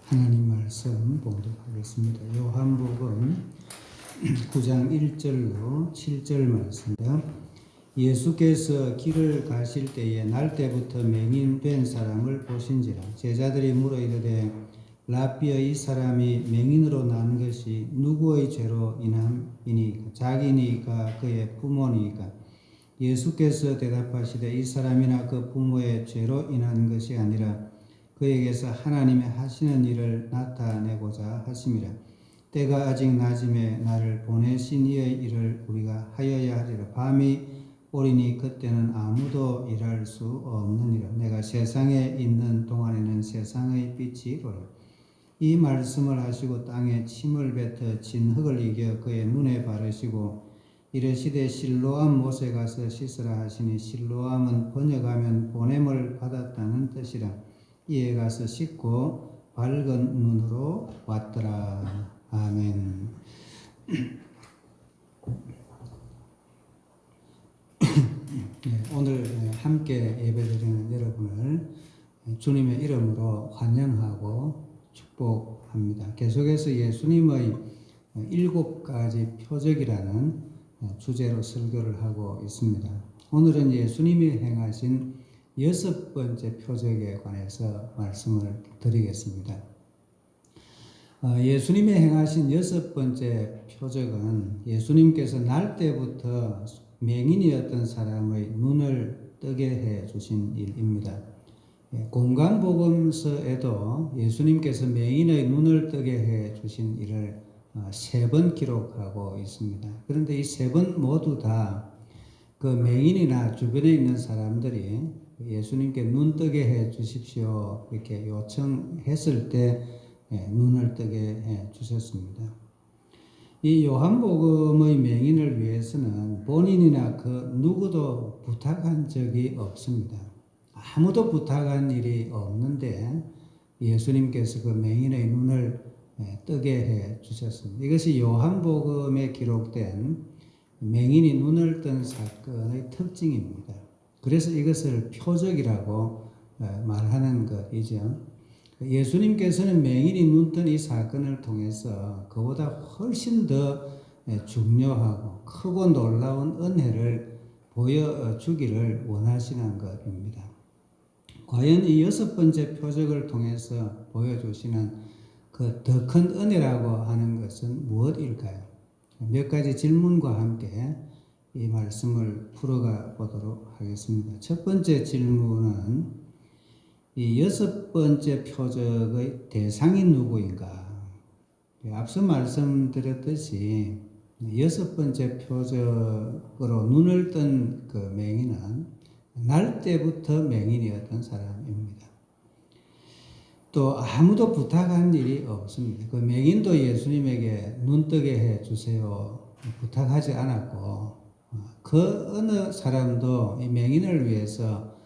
하나님 말씀 봉독하겠습니다. 요한복음 9장 1절로 7절 말씀입니다. 예수께서 길을 가실 때에 날 때부터 맹인된 사람을 보신지라. 제자들이 물어 이르되 라삐여, 이 사람이 맹인으로 난 것이 누구의 죄로 인함이니까? 자기니까 그의 부모니까? 예수께서 대답하시되 이 사람이나 그 부모의 죄로 인한 것이 아니라 그에게서 하나님이 하시는 일을 나타내고자 하심이라. 때가 아직 낮음에 나를 보내신 이의 일을 우리가 하여야 하리라. 밤이 오리니 그때는 아무도 일할 수 없느니라. 내가 세상에 있는 동안에는 세상의 빛이 이로라. 이 말씀을 하시고 땅에 침을 뱉어 진 흙을 이겨 그의 눈에 바르시고 이르시되 실로암 못에 가서 씻으라 하시니, 실로암은 번역하면 보냄을 받았다는 뜻이라. 이에 가서 씻고 밝은 눈으로 왔더라. 아멘. 오늘 함께 예배드리는 여러분을 주님의 이름으로 환영하고 축복합니다. 계속해서 예수님의 7가지 표적이라는 주제로 설교를 하고 있습니다. 오늘은 예수님이 행하신 6번째 표적에 관해서 말씀을 드리겠습니다. 예수님이 행하신 6번째 표적은 예수님께서 날 때부터 맹인이었던 사람의 눈을 뜨게 해 주신 일입니다. 공관복음서에도 예수님께서 맹인의 눈을 뜨게 해 주신 일을 3번 기록하고 있습니다. 그런데 이 3번 모두 다 그 맹인이나 주변에 있는 사람들이 예수님께 눈 뜨게 해 주십시오 이렇게 요청했을 때 눈을 뜨게 해 주셨습니다. 이 요한복음의 맹인을 위해서는 본인이나 그 누구도 부탁한 적이 없습니다. 아무도 부탁한 일이 없는데 예수님께서 그 맹인의 눈을 뜨게 해 주셨습니다. 이것이 요한복음에 기록된 맹인이 눈을 뜬 사건의 특징입니다. 그래서 이것을 표적이라고 말하는 것이죠. 예수님께서는 맹인이 눈 뜬 이 사건을 통해서 그보다 훨씬 더 중요하고 크고 놀라운 은혜를 보여주기를 원하시는 것입니다. 과연 이 6번째 표적을 통해서 보여주시는 그 더 큰 은혜라고 하는 것은 무엇일까요? 몇 가지 질문과 함께 이 말씀을 풀어가 보도록 하겠습니다. 첫 번째 질문은 이 6번째 표적의 대상이 누구인가? 앞서 말씀드렸듯이 6번째 표적으로 눈을 뜬 그 맹인은 날 때부터 맹인이었던 사람입니다. 또 아무도 부탁한 일이 없습니다. 그 맹인도 예수님에게 눈 뜨게 해 주세요 부탁하지 않았고, 그 어느 사람도 이 맹인을 위해서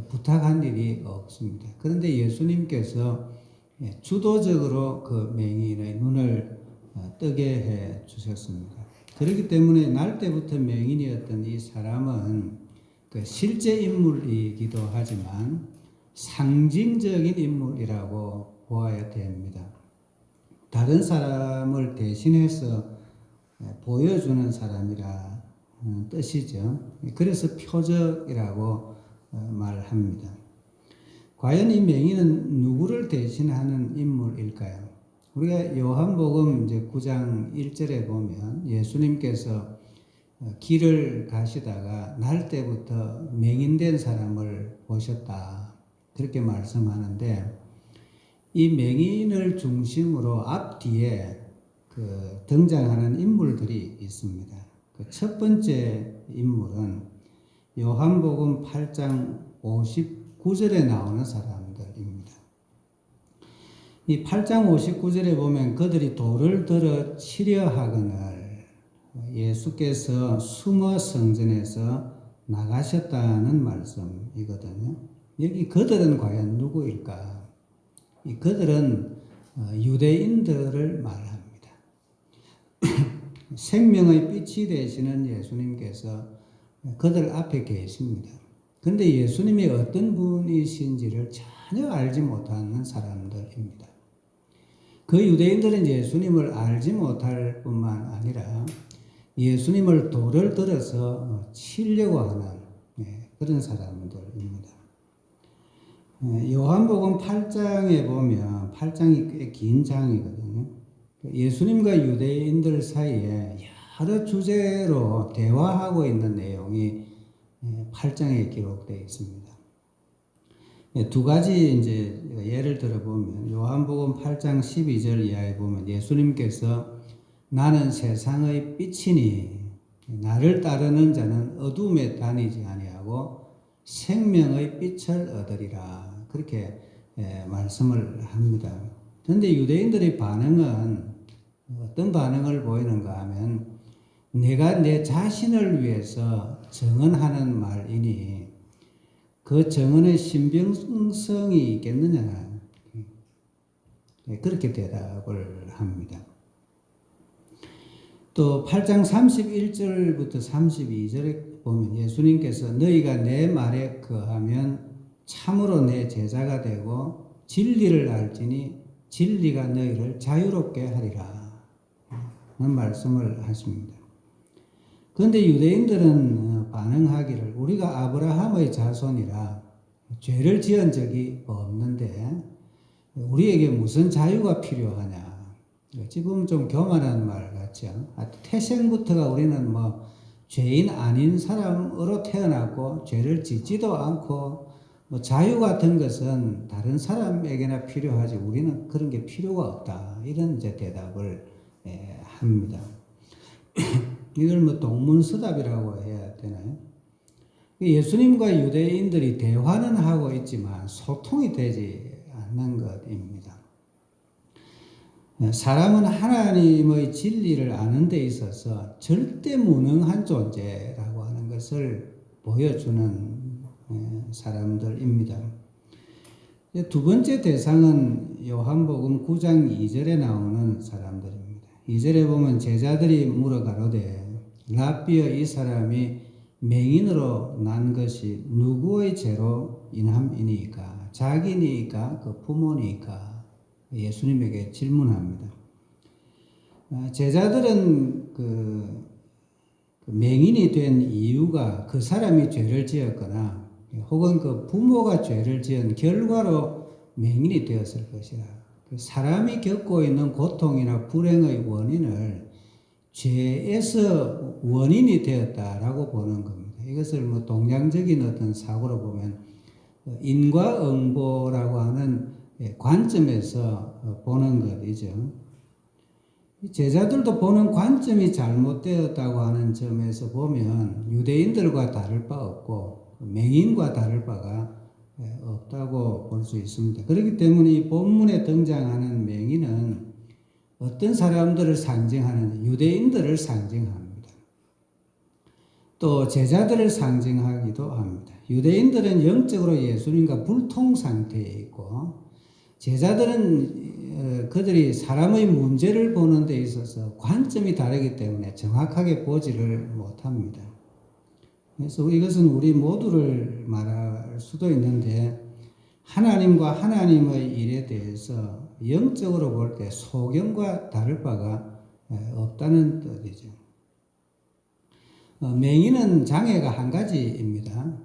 부탁한 일이 없습니다. 그런데 예수님께서 주도적으로 그 맹인의 눈을 뜨게 해 주셨습니다. 그렇기 때문에 날 때부터 맹인이었던 이 사람은 그 실제 인물이기도 하지만 상징적인 인물이라고 보아야 됩니다. 다른 사람을 대신해서 보여주는 사람이라 뜻이죠. 그래서 표적이라고 말합니다. 과연 이 맹인은 누구를 대신하는 인물일까요? 우리가 요한복음 이제 9장 1절에 보면 예수님께서 길을 가시다가 날 때부터 맹인된 사람을 보셨다, 그렇게 말씀하는데, 이 맹인을 중심으로 앞뒤에 그 등장하는 인물들이 있습니다. 그 첫 번째 인물은 요한복음 8장 59절에 나오는 사람들입니다. 이 8장 59절에 보면 그들이 돌을 들어 치려 하거늘 예수께서 숨어 성전에서 나가셨다는 말씀이거든요. 여기 그들은 과연 누구일까? 이 그들은 유대인들을 말합니다. 생명의 빛이 되시는 예수님께서 그들 앞에 계십니다. 그런데 예수님이 어떤 분이신지를 전혀 알지 못하는 사람들입니다. 그 유대인들은 예수님을 알지 못할 뿐만 아니라 예수님을 돌을 들어서 치려고 하는 그런 사람들입니다. 요한복음 8장에 보면 8장이 꽤 긴 장이거든요. 예수님과 유대인들 사이에 여러 주제로 대화하고 있는 내용이 8장에 기록되어 있습니다. 두 가지 이제 예를 들어 보면 요한복음 8장 12절 이하에 보면 예수님께서 나는 세상의 빛이니 나를 따르는 자는 어둠에 다니지 아니하고 생명의 빛을 얻으리라 그렇게 말씀을 합니다. 그런데 유대인들의 반응은 어떤 반응을 보이는가 하면 내가 내 자신을 위해서 증언하는 말이니 그 증언의 신빙성이 있겠느냐 그렇게 대답을 합니다. 또 8장 31절부터 32절에 보면 예수님께서 너희가 내 말에 거하면 참으로 내 제자가 되고 진리를 알지니 진리가 너희를 자유롭게 하리라 하는 말씀을 하십니다. 그런데 유대인들은 반응하기를 우리가 아브라함의 자손이라 죄를 지은 적이 없는데 우리에게 무슨 자유가 필요하냐. 지금 좀 교만한 말 같죠. 태생부터가 우리는 죄인 아닌 사람으로 태어났고 죄를 짓지도 않고 자유 같은 것은 다른 사람에게나 필요하지 우리는 그런 게 필요가 없다. 이런 이제 대답을 합니다. 이걸 동문서답이라고 해야 되나요? 예수님과 유대인들이 대화는 하고 있지만 소통이 되지 않는 것입니다. 사람은 하나님의 진리를 아는 데 있어서 절대 무능한 존재라고 하는 것을 보여주는 사람들입니다. 두 번째 대상은 요한복음 9장 2절에 나오는 사람들입니다. 2절에 보면 제자들이 물어 가로되 랍비여 이 사람이 맹인으로 난 것이 누구의 죄로 인함이니까 자기니까 그 부모니까 예수님에게 질문합니다. 제자들은 그 맹인이 된 이유가 그 사람이 죄를 지었거나 혹은 그 부모가 죄를 지은 결과로 맹인이 되었을 것이라. 사람이 겪고 있는 고통이나 불행의 원인을 죄에서 원인이 되었다라고 보는 겁니다. 이것을 동양적인 어떤 사고로 보면 인과응보라고 하는 관점에서 보는 것이죠. 제자들도 보는 관점이 잘못되었다고 하는 점에서 보면 유대인들과 다를 바 없고 맹인과 다를 바가 없다고 볼 수 있습니다. 그렇기 때문에 이 본문에 등장하는 맹인은 어떤 사람들을 상징하는 유대인들을 상징합니다. 또 제자들을 상징하기도 합니다. 유대인들은 영적으로 예수님과 불통 상태에 있고 제자들은 그들이 사람의 문제를 보는 데 있어서 관점이 다르기 때문에 정확하게 보지를 못합니다. 그래서 이것은 우리 모두를 말할 수도 있는데 하나님과 하나님의 일에 대해서 영적으로 볼 때 소경과 다를 바가 없다는 뜻이죠. 맹인은 장애가 한 가지입니다.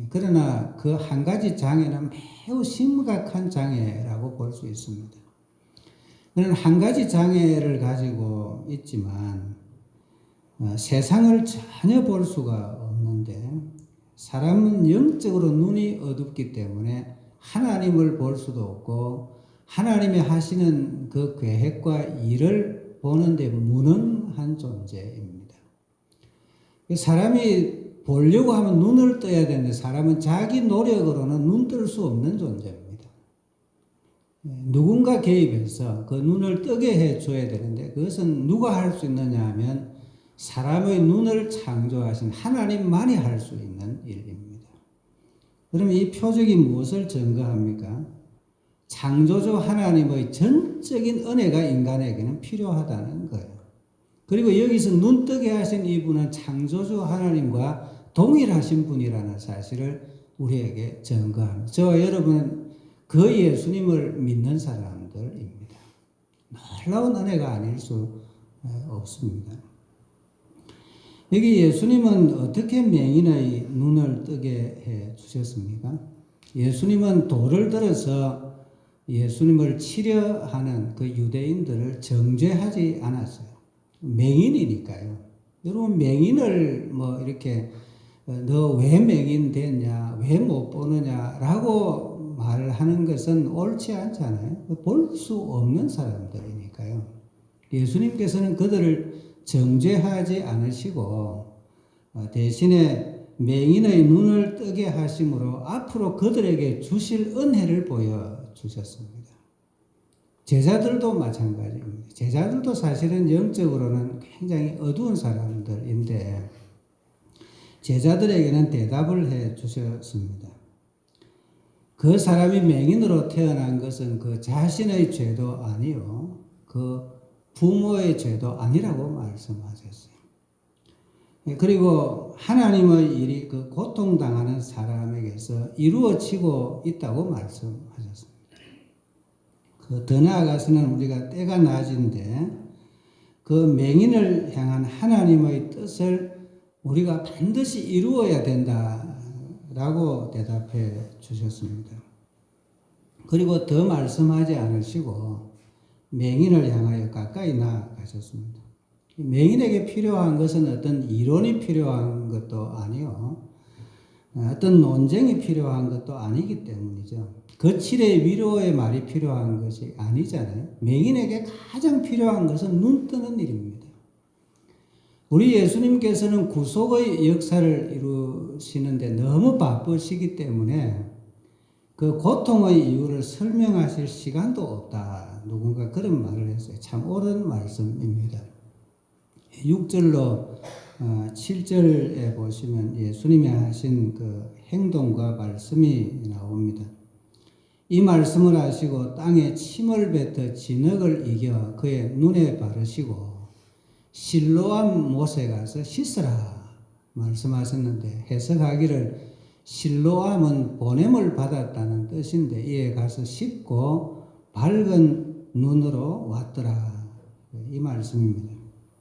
그러나 그 한 가지 장애는 매우 심각한 장애라고 볼 수 있습니다. 그는 한 가지 장애를 가지고 있지만 세상을 전혀 볼 수가 없는데 사람은 영적으로 눈이 어둡기 때문에 하나님을 볼 수도 없고 하나님이 하시는 그 계획과 일을 보는데 무능한 존재입니다. 사람이 보려고 하면 눈을 떠야 되는데 사람은 자기 노력으로는 눈 뜰 수 없는 존재입니다. 누군가 개입해서 그 눈을 뜨게 해줘야 되는데 그것은 누가 할 수 있느냐 하면 사람의 눈을 창조하신 하나님만이 할 수 있는 일입니다. 그러면 이 표적이 무엇을 증거합니까? 창조주 하나님의 전적인 은혜가 인간에게는 필요하다는 거예요. 그리고 여기서 눈 뜨게 하신 이분은 창조주 하나님과 동일하신 분이라는 사실을 우리에게 증거합니다. 저와 여러분은 그 예수님을 믿는 사람들입니다. 놀라운 은혜가 아닐 수 없습니다. 여기 예수님은 어떻게 맹인의 눈을 뜨게 해 주셨습니까? 예수님은 돌을 들어서 예수님을 치려하는 그 유대인들을 정죄하지 않았어요. 맹인이니까요. 여러분, 맹인을 뭐 이렇게 너 왜 맹인 됐냐, 왜 못 보느냐라고 말하는 것은 옳지 않잖아요. 볼 수 없는 사람들이니까요. 예수님께서는 그들을 정죄하지 않으시고 대신에 맹인의 눈을 뜨게 하심으로 앞으로 그들에게 주실 은혜를 보여주셨습니다. 제자들도 마찬가지입니다. 제자들도 사실은 영적으로는 굉장히 어두운 사람들인데 제자들에게는 대답을 해 주셨습니다. 그 사람이 맹인으로 태어난 것은 그 자신의 죄도 아니요, 그 부모의 죄도 아니라고 말씀하셨어요. 그리고 하나님의 일이 그 고통당하는 사람에게서 이루어지고 있다고 말씀하셨습니다. 더 나아가서는 우리가 때가 낮은데 그 맹인을 향한 하나님의 뜻을 우리가 반드시 이루어야 된다라고 대답해 주셨습니다. 그리고 더 말씀하지 않으시고 맹인을 향하여 가까이 나아가셨습니다. 맹인에게 필요한 것은 어떤 이론이 필요한 것도 아니요, 어떤 논쟁이 필요한 것도 아니기 때문이죠. 거칠의 위로의 말이 필요한 것이 아니잖아요. 맹인에게 가장 필요한 것은 눈 뜨는 일입니다. 우리 예수님께서는 구속의 역사를 이루시는데 너무 바쁘시기 때문에 그 고통의 이유를 설명하실 시간도 없다. 누군가 그런 말을 했어요. 참 옳은 말씀입니다. 6절로 7절에 보시면 예수님이 하신 그 행동과 말씀이 나옵니다. 이 말씀을 하시고 땅에 침을 뱉어 진흙을 이겨 그의 눈에 바르시고 실로암 못에 가서 씻으라 말씀하셨는데, 해석하기를 실로암은 보냄을 받았다는 뜻인데 이에 가서 씻고 밝은 눈으로 왔더라, 이 말씀입니다.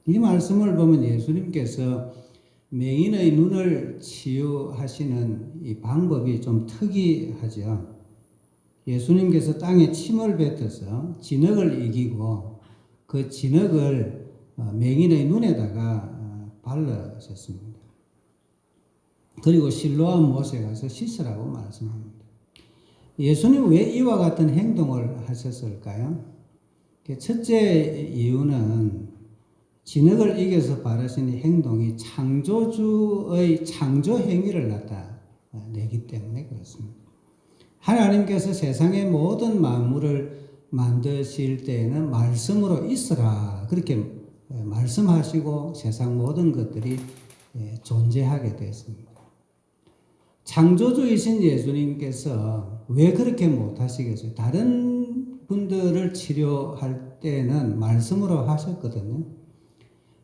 이 말씀을 보면 예수님께서 맹인의 눈을 치유하시는 이 방법이 좀 특이하죠. 예수님께서 땅에 침을 뱉어서 진흙을 이기고 그 진흙을 맹인의 눈에다가 바르셨습니다. 그리고 실로암 못에 가서 씻으라고 말씀합니다. 예수님 왜 이와 같은 행동을 하셨을까요? 첫째 이유는 진흙을 이겨서 바르신 행동이 창조주의 창조 행위를 나타내기 때문에 그렇습니다. 하나님께서 세상의 모든 만물을 만드실 때에는 말씀으로 있으라 그렇게 말씀하시고 세상 모든 것들이 존재하게 됐습니다. 창조주이신 예수님께서 왜 그렇게 못하시겠어요? 다른 분들을 치료할 때는 말씀으로 하셨거든요.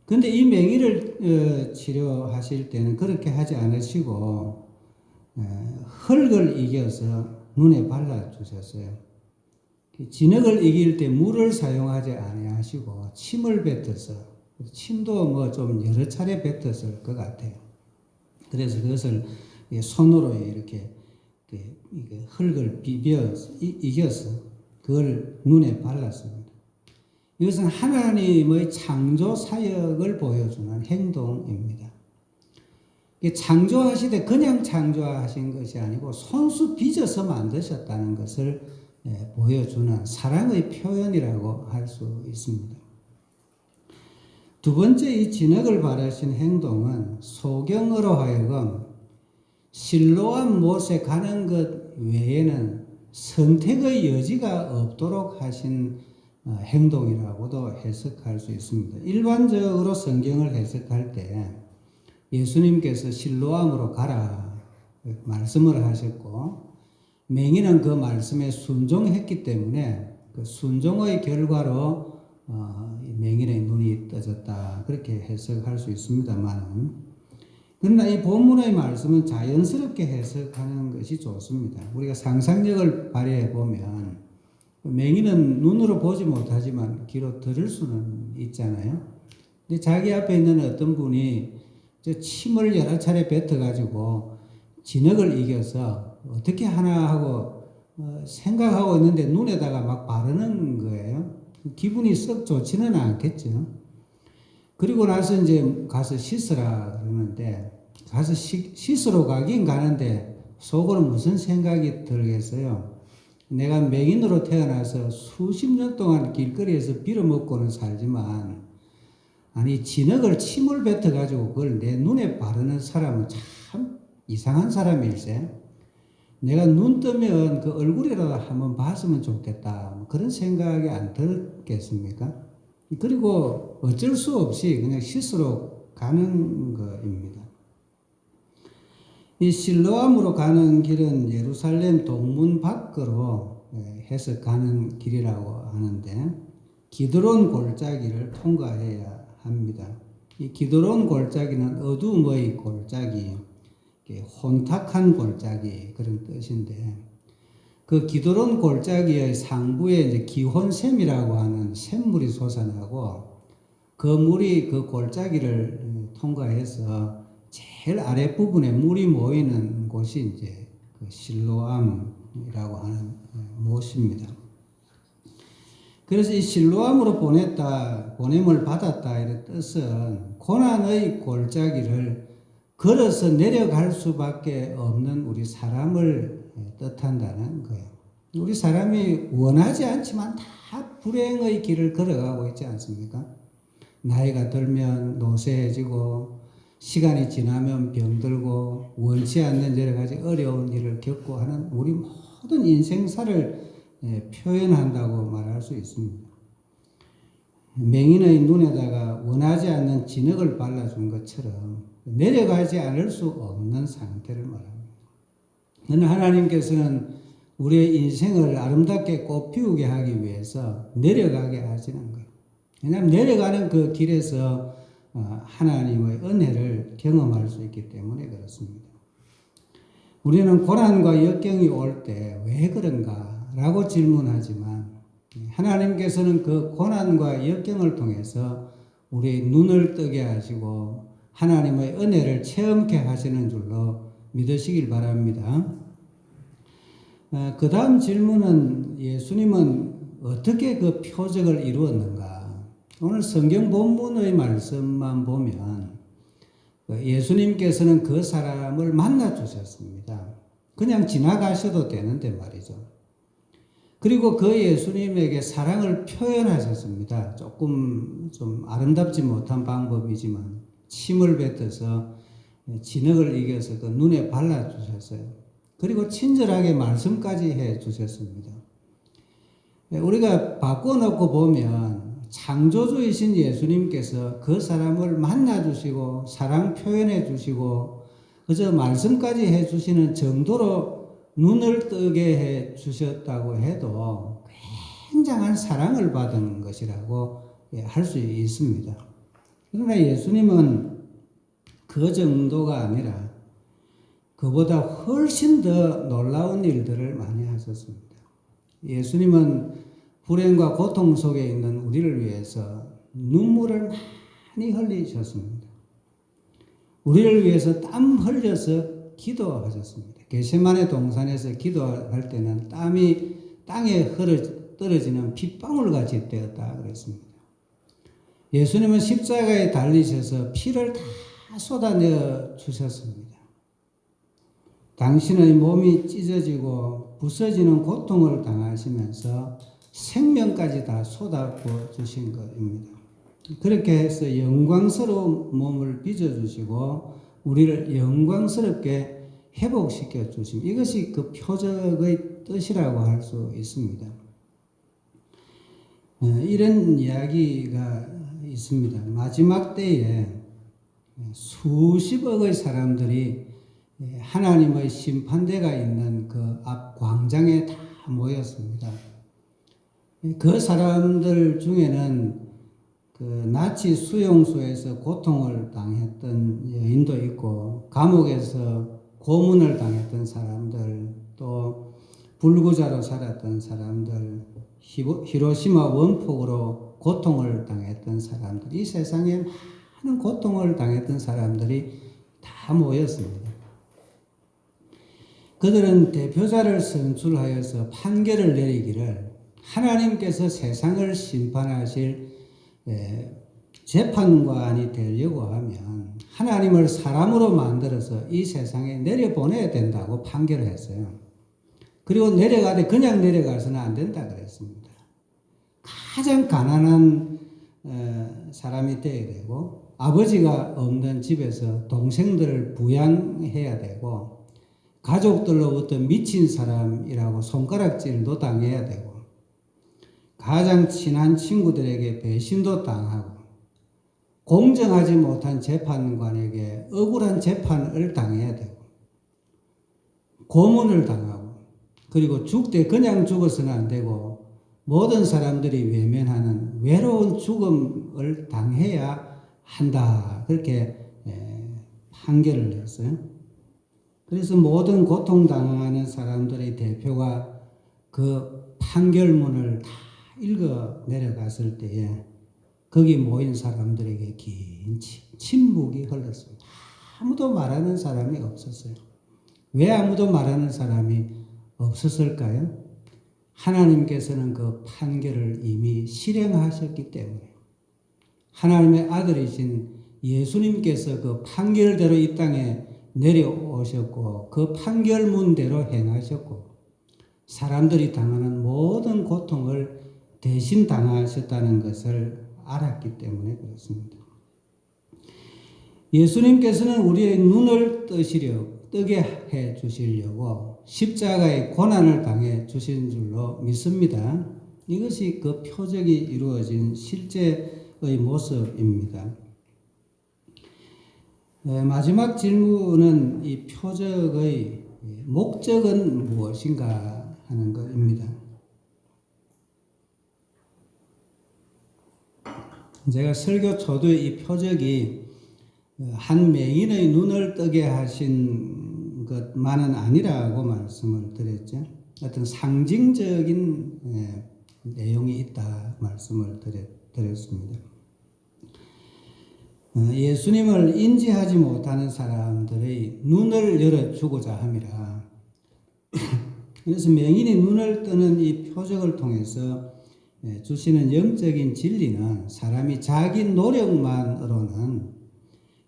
근데 이 맹인을 치료하실 때는 그렇게 하지 않으시고 흙을 이겨서 눈에 발라주셨어요. 진흙을 이길 때 물을 사용하지 아니하시고 침을 뱉어서, 침도 뭐 좀 여러 차례 뱉었을 것 같아요. 그래서 그것을 손으로 이렇게 흙을 비벼 이겨서 그걸 눈에 발랐습니다. 이것은 하나님의 창조 사역을 보여주는 행동입니다. 창조하시되 그냥 창조하신 것이 아니고 손수 빚어서 만드셨다는 것을 보여주는 사랑의 표현이라고 할 수 있습니다. 두 번째, 이 진흙을 바르신 행동은 소경으로 하여금 실로암 못에 가는 것 외에는 선택의 여지가 없도록 하신 행동이라고도 해석할 수 있습니다. 일반적으로 성경을 해석할 때 예수님께서 실로암으로 가라 말씀을 하셨고 맹인은 그 말씀에 순종했기 때문에 그 순종의 결과로 맹인의 눈이 떠졌다 그렇게 해석할 수 있습니다만, 그러나 이 본문의 말씀은 자연스럽게 해석하는 것이 좋습니다. 우리가 상상력을 발휘해 보면 맹인은 눈으로 보지 못하지만 귀로 들을 수는 있잖아요. 근데 자기 앞에 있는 어떤 분이 저 침을 여러 차례 뱉어가지고 진흙을 이겨서 어떻게 하나 하고 생각하고 있는데 눈에다가 막 바르는 거예요. 기분이 썩 좋지는 않겠죠. 그리고 나서 이제 가서 씻으라 그러는데 가서 씻으러 가긴 가는데 속으로 무슨 생각이 들겠어요? 내가 맹인으로 태어나서 수십 년 동안 길거리에서 빌어먹고는 살지만 아니 진흙을 침을 뱉어가지고 그걸 내 눈에 바르는 사람은 참 이상한 사람일세. 내가 눈 뜨면 그 얼굴이라도 한번 봤으면 좋겠다. 그런 생각이 안 들겠습니까? 그리고 어쩔 수 없이 그냥 씻으러 가는 것입니다. 이 실로암으로 가는 길은 예루살렘 동문 밖으로 해서 가는 길이라고 하는데 기드론 골짜기를 통과해야 합니다. 이 기드론 골짜기는 어둠의 골짜기, 혼탁한 골짜기 그런 뜻인데 그 기드론 골짜기의 상부에 이제 기혼샘이라고 하는 샘물이 솟아나고 그 물이 그 골짜기를 통과해서 제일 아랫부분에 물이 모이는 곳이 이제 그 실로암이라고 하는 곳입니다. 그래서 이 실로암으로 보냄을 받았다 이런 뜻은 고난의 골짜기를 걸어서 내려갈 수밖에 없는 우리 사람을 뜻한다는 거예요. 우리 사람이 원하지 않지만 다 불행의 길을 걸어가고 있지 않습니까? 나이가 들면 노쇠해지고 시간이 지나면 병들고 원치 않는 여러 가지 어려운 일을 겪고 하는 우리 모든 인생사를 표현한다고 말할 수 있습니다. 맹인의 눈에다가 원하지 않는 진흙을 발라준 것처럼 내려가지 않을 수 없는 상태를 말합니다. 하나님께서는 우리의 인생을 아름답게 꽃피우게 하기 위해서 내려가게 하시는 거예요. 왜냐하면 내려가는 그 길에서 하나님의 은혜를 경험할 수 있기 때문에 그렇습니다. 우리는 고난과 역경이 올 때 왜 그런가 라고 질문하지만 하나님께서는 그 고난과 역경을 통해서 우리 눈을 뜨게 하시고 하나님의 은혜를 체험케 하시는 줄로 믿으시길 바랍니다. 그 다음 질문은 예수님은 어떻게 그 표적을 이루었는가? 오늘 성경 본문의 말씀만 보면 예수님께서는 그 사람을 만나 주셨습니다. 그냥 지나가셔도 되는데 말이죠. 그리고 그 예수님에게 사랑을 표현하셨습니다. 조금 좀 아름답지 못한 방법이지만 침을 뱉어서 진흙을 이겨서 그 눈에 발라주셨어요. 그리고 친절하게 말씀까지 해 주셨습니다. 우리가 바꿔놓고 보면 창조주이신 예수님께서 그 사람을 만나주시고 사랑 표현해 주시고 그저 말씀까지 해 주시는 정도로 눈을 뜨게 해 주셨다고 해도 굉장한 사랑을 받은 것이라고 할 수 있습니다. 그러나 예수님은 그 정도가 아니라 그보다 훨씬 더 놀라운 일들을 많이 하셨습니다. 예수님은 불행과 고통 속에 있는 우리를 위해서 눈물을 많이 흘리셨습니다. 우리를 위해서 땀 흘려서 기도하셨습니다. 겟세마네 동산에서 기도할 때는 땀이 땅에 떨어지는 핏방울같이 되었다 그랬습니다. 예수님은 십자가에 달리셔서 피를 다 쏟아내어 주셨습니다. 당신의 몸이 찢어지고 부서지는 고통을 당하시면서 생명까지 다 쏟아부어 주신 것입니다. 그렇게 해서 영광스러운 몸을 빚어주시고 우리를 영광스럽게 회복시켜 주심. 이것이 그 표적의 뜻이라고 할 수 있습니다. 이런 이야기가 있습니다. 마지막 때에 수십억의 사람들이 하나님의 심판대가 있는 그 앞 광장에 다 모였습니다. 그 사람들 중에는 그 나치 수용소에서 고통을 당했던 여인도 있고 감옥에서 고문을 당했던 사람들 또 불구자로 살았던 사람들 히로시마 원폭으로 고통을 당했던 사람들, 이 세상에 많은 고통을 당했던 사람들이 다 모였습니다. 그들은 대표자를 선출하여서 판결을 내리기를 하나님께서 세상을 심판하실 재판관이 되려고 하면 하나님을 사람으로 만들어서 이 세상에 내려보내야 된다고 판결을 했어요. 그리고 내려가되 그냥 내려가서는 안 된다 그랬습니다. 가장 가난한 사람이 되어야 되고 아버지가 없는 집에서 동생들을 부양해야 되고 가족들로부터 미친 사람이라고 손가락질도 당해야 되고 가장 친한 친구들에게 배신도 당하고 공정하지 못한 재판관에게 억울한 재판을 당해야 되고 고문을 당하고 그리고 죽되 그냥 죽어서는 안 되고 모든 사람들이 외면하는 외로운 죽음을 당해야 한다. 그렇게 판결을 했어요. 그래서 모든 고통당하는 사람들의 대표가 그 판결문을 다 읽어 내려갔을 때에 거기 모인 사람들에게 긴 침묵이 흘렀습니다. 아무도 말하는 사람이 없었어요. 왜 아무도 말하는 사람이 없었을까요? 하나님께서는 그 판결을 이미 실행하셨기 때문에 하나님의 아들이신 예수님께서 그 판결대로 이 땅에 내려오셨고 그 판결문대로 행하셨고 사람들이 당하는 모든 고통을 대신 당하셨다는 것을 알았기 때문에 그렇습니다. 예수님께서는 우리의 눈을 뜨게 해 주시려고 십자가의 고난을 당해 주신 줄로 믿습니다. 이것이 그 표적이 이루어진 실제의 모습입니다. 마지막 질문은 이 표적의 목적은 무엇인가 하는 것입니다. 제가 설교 초두에 이 표적이 한 맹인의 눈을 뜨게 하신 것만은 아니라고 말씀을 드렸죠. 어떤 상징적인 내용이 있다 말씀을 드렸습니다. 예수님을 인지하지 못하는 사람들의 눈을 열어주고자 함이라. 그래서 맹인이 눈을 뜨는 이 표적을 통해서 주시는 영적인 진리는 사람이 자기 노력만으로는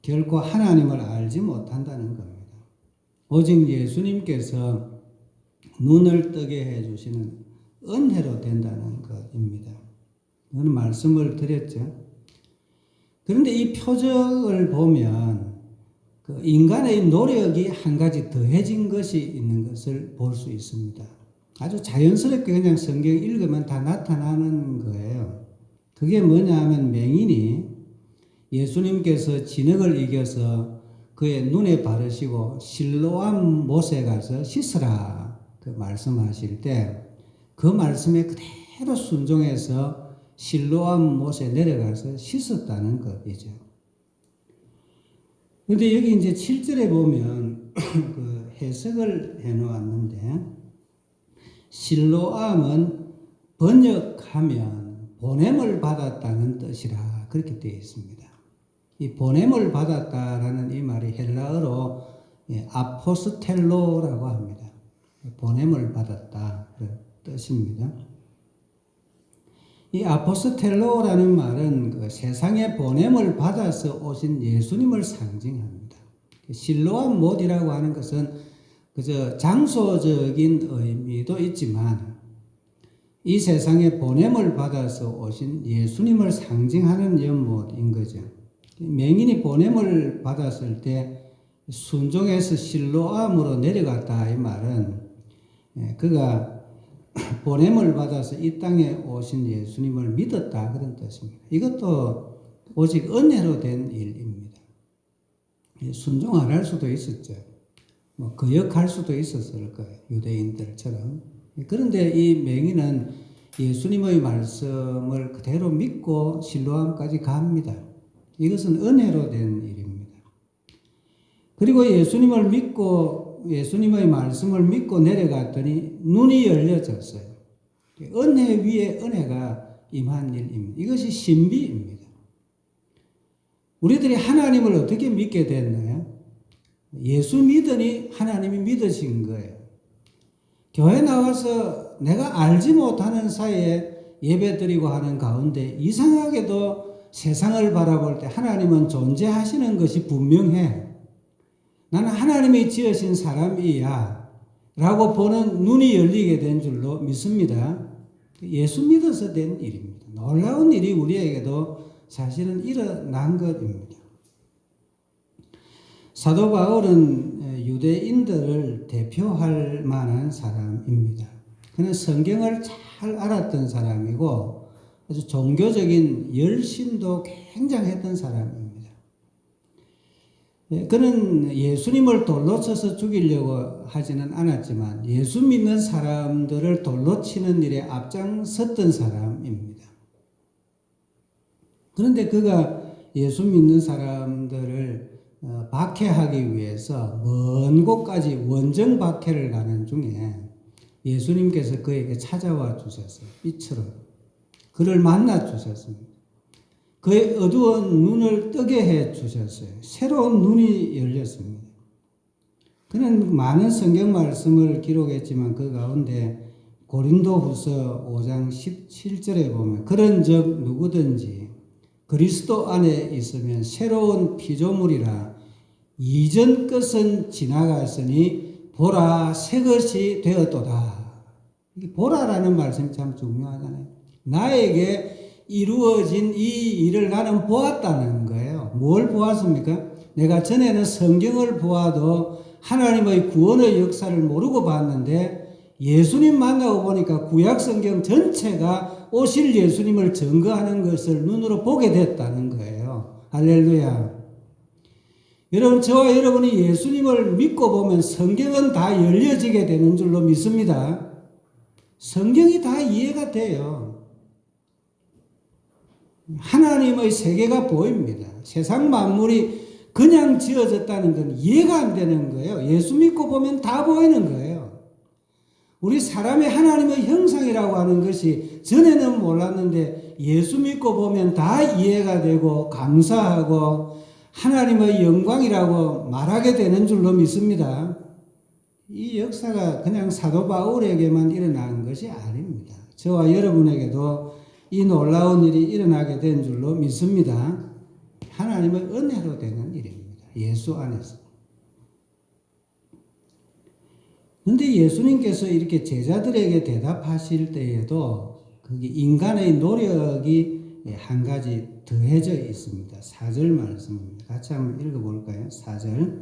결코 하나님을 알지 못한다는 겁니다. 오직 예수님께서 눈을 뜨게 해주시는 은혜로 된다는 것입니다. 저는 말씀을 드렸죠. 그런데 이 표적을 보면 그 인간의 노력이 한 가지 더해진 것이 있는 것을 볼 수 있습니다. 아주 자연스럽게 그냥 성경 읽으면 다 나타나는 거예요. 그게 뭐냐 하면 맹인이 예수님께서 진흙을 이겨서 그의 눈에 바르시고 실로암 못에 가서 씻으라 그 말씀하실 때 그 말씀에 그대로 순종해서 실로암 못에 내려가서 씻었다는 것이죠. 그런데 여기 이제 7절에 보면 그 해석을 해 놓았는데 실로암은 번역하면 보냄을 받았다는 뜻이라 그렇게 되어 있습니다. 이 보냄을 받았다라는 이 말이 헬라어로 아포스텔로라고 합니다. 보냄을 받았다 그런 뜻입니다. 이 아포스텔로라는 말은 그 세상에 보냄을 받아서 오신 예수님을 상징합니다. 실로암 못이라고 하는 것은 그저 장소적인 의미도 있지만 이 세상에 보냄을 받아서 오신 예수님을 상징하는 연못인 거죠. 맹인이 보냄을 받았을 때 순종해서 실로암으로 내려갔다 이 말은 그가 보냄을 받아서 이 땅에 오신 예수님을 믿었다 그런 뜻입니다. 이것도 오직 은혜로 된 일입니다. 순종 안 할 수도 있었죠. 거역할 수도 있었을 거예요. 유대인들처럼. 그런데 이 맹인은 예수님의 말씀을 그대로 믿고 실로암까지 갑니다. 이것은 은혜로 된 일입니다. 그리고 예수님을 믿고 예수님의 말씀을 믿고 내려갔더니 눈이 열려졌어요. 은혜 위에 은혜가 임한 일입니다. 이것이 신비입니다. 우리들이 하나님을 어떻게 믿게 됐나요? 예수 믿으니 하나님이 믿으신 거예요. 교회 나와서 내가 알지 못하는 사이에 예배드리고 하는 가운데 이상하게도 세상을 바라볼 때 하나님은 존재하시는 것이 분명해. 나는 하나님이 지으신 사람이야 라고 보는 눈이 열리게 된 줄로 믿습니다. 예수 믿어서 된 일입니다. 놀라운 일이 우리에게도 사실은 일어난 것입니다. 사도 바울은 유대인들을 대표할 만한 사람입니다. 그는 성경을 잘 알았던 사람이고 아주 종교적인 열심도 굉장했던 사람입니다. 그는 예수님을 돌로 쳐서 죽이려고 하지는 않았지만 예수 믿는 사람들을 돌로 치는 일에 앞장섰던 사람입니다. 그런데 그가 예수 믿는 사람들을 박해하기 위해서 먼 곳까지 원정 박해를 가는 중에 예수님께서 그에게 찾아와 주셨어요. 빛으로. 그를 만나 주셨습니다. 그의 어두운 눈을 뜨게 해 주셨어요. 새로운 눈이 열렸습니다. 그는 많은 성경 말씀을 기록했지만 그 가운데 고린도후서 5장 17절에 보면 그런즉 누구든지 그리스도 안에 있으면 새로운 피조물이라 이전 것은 지나갔으니 보라 새 것이 되었도다. 보라라는 말씀이 참 중요하잖아요. 나에게 이루어진 이 일을 나는 보았다는 거예요. 뭘 보았습니까? 내가 전에는 성경을 보아도 하나님의 구원의 역사를 모르고 봤는데 예수님 만나고 보니까 구약 성경 전체가 오실 예수님을 증거하는 것을 눈으로 보게 됐다는 거예요. 할렐루야. 여러분, 저와 여러분이 예수님을 믿고 보면 성경은 다 열려지게 되는 줄로 믿습니다. 성경이 다 이해가 돼요. 하나님의 세계가 보입니다. 세상 만물이 그냥 지어졌다는 건 이해가 안 되는 거예요. 예수 믿고 보면 다 보이는 거예요. 우리 사람이 하나님의 형상이라고 하는 것이 전에는 몰랐는데 예수 믿고 보면 다 이해가 되고 감사하고 하나님의 영광이라고 말하게 되는 줄로 믿습니다. 이 역사가 그냥 사도 바울에게만 일어난 것이 아닙니다. 저와 여러분에게도 이 놀라운 일이 일어나게 된 줄로 믿습니다. 하나님의 은혜로 되는 일입니다. 예수 안에서. 그런데 예수님께서 이렇게 제자들에게 대답하실 때에도 그게 인간의 노력이 한 가지 더해져 있습니다. 4절 말씀입니다. 같이 한번 읽어볼까요? 4절.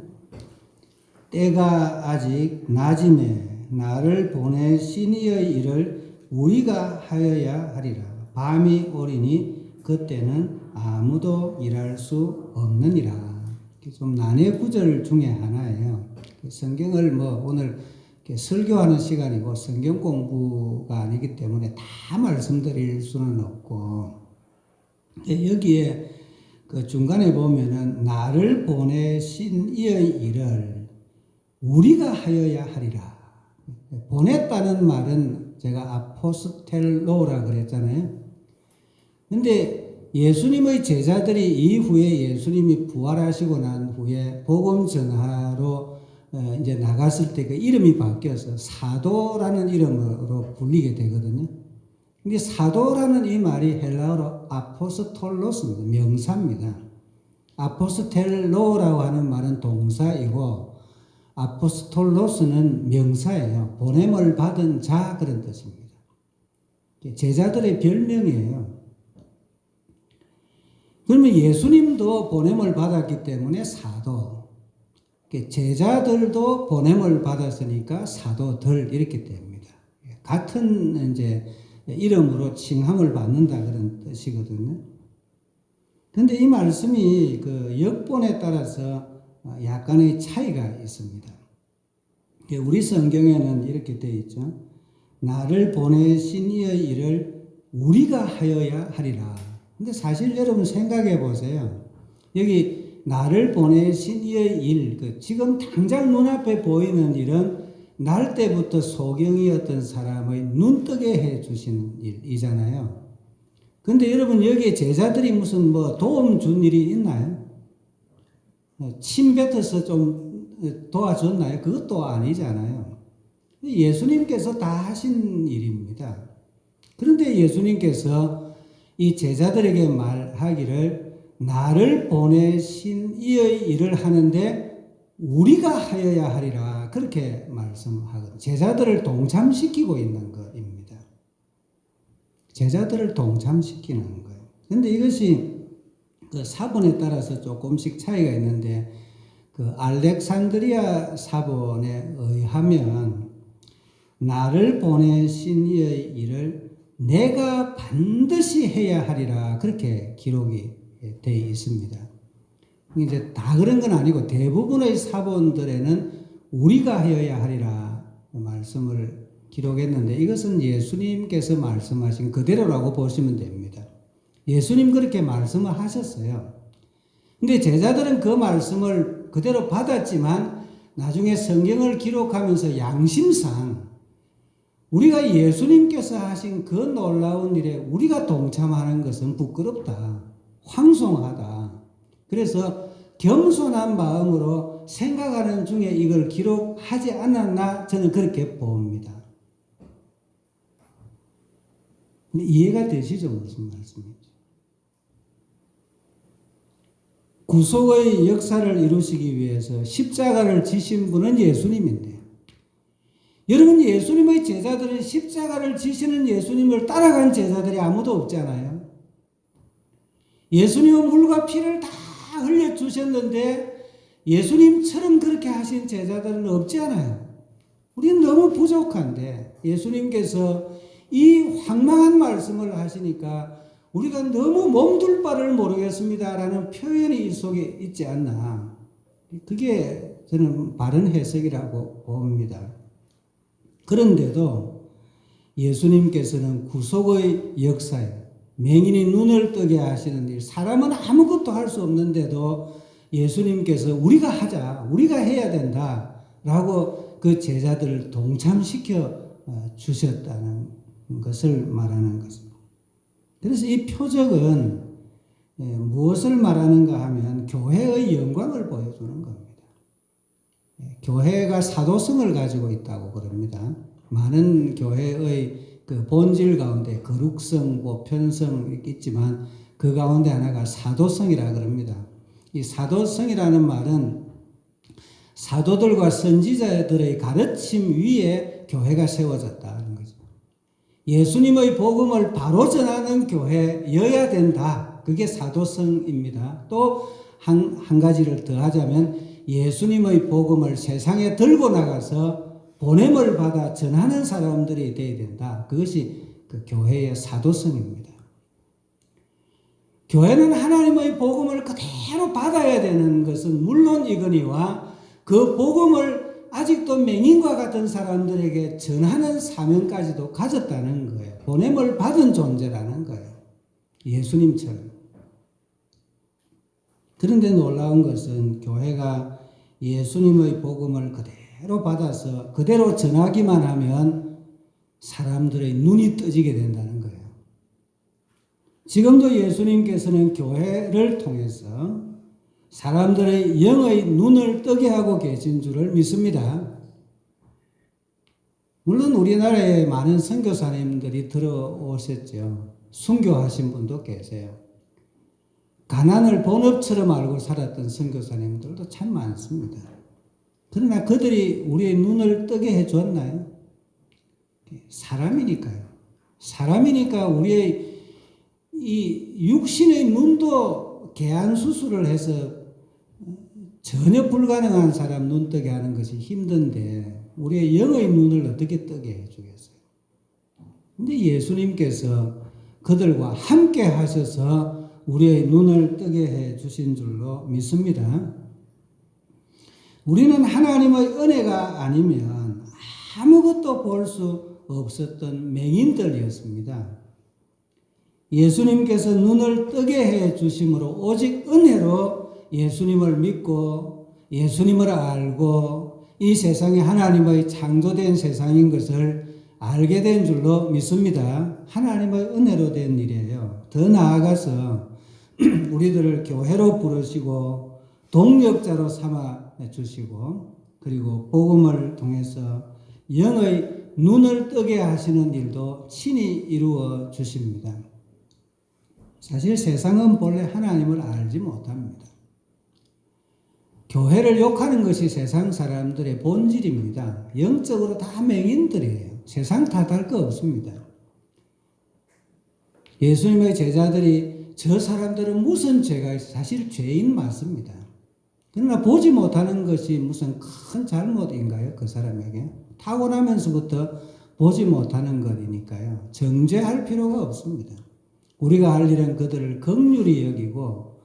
때가 아직 낮임에 나를 보내신 이의 일을 우리가 하여야 하리라. 밤이 오리니 그때는 아무도 일할 수 없느니라. 좀 난해 구절 중에 하나예요. 성경을 오늘 설교하는 시간이고 성경 공부가 아니기 때문에 다 말씀드릴 수는 없고 여기에 그 중간에 보면은 나를 보내신 이의 일을 우리가 하여야 하리라. 보냈다는 말은 제가 아포스텔로라 그랬잖아요. 근데 예수님의 제자들이 이후에 예수님이 부활하시고 난 후에 복음 전하러 이제 나갔을 때 그 이름이 바뀌어서 사도라는 이름으로 불리게 되거든요. 근데 사도라는 이 말이 헬라어로 아포스톨로스입니다. 명사입니다. 아포스텔로라고 하는 말은 동사이고 아포스톨로스는 명사예요. 보냄을 받은 자 그런 뜻입니다. 제자들의 별명이에요. 그러면 예수님도 보냄을 받았기 때문에 사도, 제자들도 보냄을 받았으니까 사도들 이렇게 됩니다. 같은 이제 이름으로 칭함을 받는다 그런 뜻이거든요. 그런데 이 말씀이 그 역본에 따라서 약간의 차이가 있습니다. 우리 성경에는 이렇게 되어 있죠. 나를 보내신 이의 일을 우리가 하여야 하리라. 근데 사실 여러분 생각해 보세요. 여기 나를 보내신 이의 일, 지금 당장 눈앞에 보이는 일은 날 때부터 소경이었던 사람의 눈뜨게 해 주시는 일이잖아요. 근데 여러분 여기에 제자들이 무슨 도움 준 일이 있나요? 침 뱉어서 좀 도와줬나요? 그것도 아니잖아요. 예수님께서 다 하신 일입니다. 그런데 예수님께서 이 제자들에게 말하기를 나를 보내신 이의 일을 하는데 우리가 하여야 하리라 그렇게 말씀하거든요. 제자들을 동참시키고 있는 것입니다. 제자들을 동참시키는 거예요. 그런데 이것이 그 사본에 따라서 조금씩 차이가 있는데 그 알렉산드리아 사본에 의하면 나를 보내신 이의 일을 내가 반드시 해야 하리라 그렇게 기록이 되어 있습니다. 이제 다 그런 건 아니고 대부분의 사본들에는 우리가 하여야 하리라 말씀을 기록했는데 이것은 예수님께서 말씀하신 그대로라고 보시면 됩니다. 예수님 그렇게 말씀을 하셨어요. 근데 제자들은 그 말씀을 그대로 받았지만 나중에 성경을 기록하면서 양심상 우리가 예수님께서 하신 그 놀라운 일에 우리가 동참하는 것은 부끄럽다, 황송하다. 그래서 겸손한 마음으로 생각하는 중에 이걸 기록하지 않았나 저는 그렇게 봅니다. 근데 이해가 되시죠? 무슨 말씀이죠? 구속의 역사를 이루시기 위해서 십자가를 지신 분은 예수님인데 여러분 예수님의 제자들은 십자가를 지시는 예수님을 따라간 제자들이 아무도 없잖아요. 예수님은 물과 피를 다 흘려주셨는데 예수님처럼 그렇게 하신 제자들은 없지 않아요. 우리는 너무 부족한데 예수님께서 이 황망한 말씀을 하시니까 우리가 너무 몸둘 바를 모르겠습니다라는 표현이 이 속에 있지 않나. 그게 저는 바른 해석이라고 봅니다. 그런데도 예수님께서는 구속의 역사에 맹인이 눈을 뜨게 하시는 일, 사람은 아무것도 할 수 없는데도 예수님께서 우리가 하자, 우리가 해야 된다라고 그 제자들을 동참시켜 주셨다는 것을 말하는 것입니다. 그래서 이 표적은 무엇을 말하는가 하면 교회의 영광을 보여주는 겁니다. 교회가 사도성을 가지고 있다고 그럽니다. 많은 교회의 그 본질 가운데 거룩성, 보편성 있지만 그 가운데 하나가 사도성이라 그럽니다. 이 사도성이라는 말은 사도들과 선지자들의 가르침 위에 교회가 세워졌다는 거죠. 예수님의 복음을 바로 전하는 교회여야 된다. 그게 사도성입니다. 또 한 가지를 더 하자면 예수님의 복음을 세상에 들고 나가서 보냄을 받아 전하는 사람들이 되어야 된다. 그것이 그 교회의 사도성입니다. 교회는 하나님의 복음을 그대로 받아야 되는 것은 물론이거니와 그 복음을 아직도 맹인과 같은 사람들에게 전하는 사명까지도 가졌다는 거예요. 보냄을 받은 존재라는 거예요. 예수님처럼. 그런데 놀라운 것은 교회가 예수님의 복음을 그대로 받아서 그대로 전하기만 하면 사람들의 눈이 떠지게 된다는 거예요. 지금도 예수님께서는 교회를 통해서 사람들의 영의 눈을 뜨게 하고 계신 줄을 믿습니다. 물론 우리나라에 많은 선교사님들이 들어오셨죠. 순교하신 분도 계세요. 가난을 본업처럼 알고 살았던 선교사님들도 참 많습니다. 그러나 그들이 우리의 눈을 뜨게 해줬나요? 사람이니까요. 사람이니까 우리의 이 육신의 눈도 개안 수술을 해서 전혀 불가능한 사람 눈 뜨게 하는 것이 힘든데 우리의 영의 눈을 어떻게 뜨게 해주겠어요? 근데 예수님께서 그들과 함께 하셔서 우리의 눈을 뜨게 해 주신 줄로 믿습니다. 우리는 하나님의 은혜가 아니면 아무것도 볼 수 없었던 맹인들이었습니다. 예수님께서 눈을 뜨게 해 주심으로 오직 은혜로 예수님을 믿고 예수님을 알고 이 세상이 하나님의 창조된 세상인 것을 알게 된 줄로 믿습니다. 하나님의 은혜로 된 일이에요. 더 나아가서 우리들을 교회로 부르시고 동력자로 삼아 주시고 그리고 복음을 통해서 영의 눈을 뜨게 하시는 일도 친히 이루어 주십니다. 사실 세상은 본래 하나님을 알지 못합니다. 교회를 욕하는 것이 세상 사람들의 본질입니다. 영적으로 다 맹인들이에요. 세상 탓할 거 없습니다. 예수님의 제자들이 저 사람들은 무슨 죄가 있어? 사실 죄인 맞습니다. 그러나 보지 못하는 것이 무슨 큰 잘못인가요? 그 사람에게. 타고나면서부터 보지 못하는 것이니까요. 정죄할 필요가 없습니다. 우리가 할 일은 그들을 긍휼히 여기고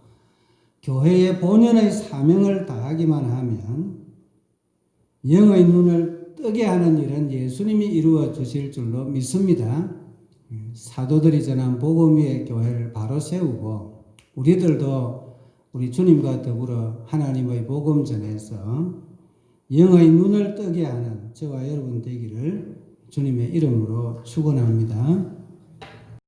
교회의 본연의 사명을 다하기만 하면 영의 눈을 뜨게 하는 일은 예수님이 이루어 주실 줄로 믿습니다. 사도들이 전한 복음 위의 교회를 바로 세우고 우리들도 우리 주님과 더불어 하나님의 복음 전해서 영의 눈을 뜨게 하는 저와 여러분 되기를 주님의 이름으로 축원합니다.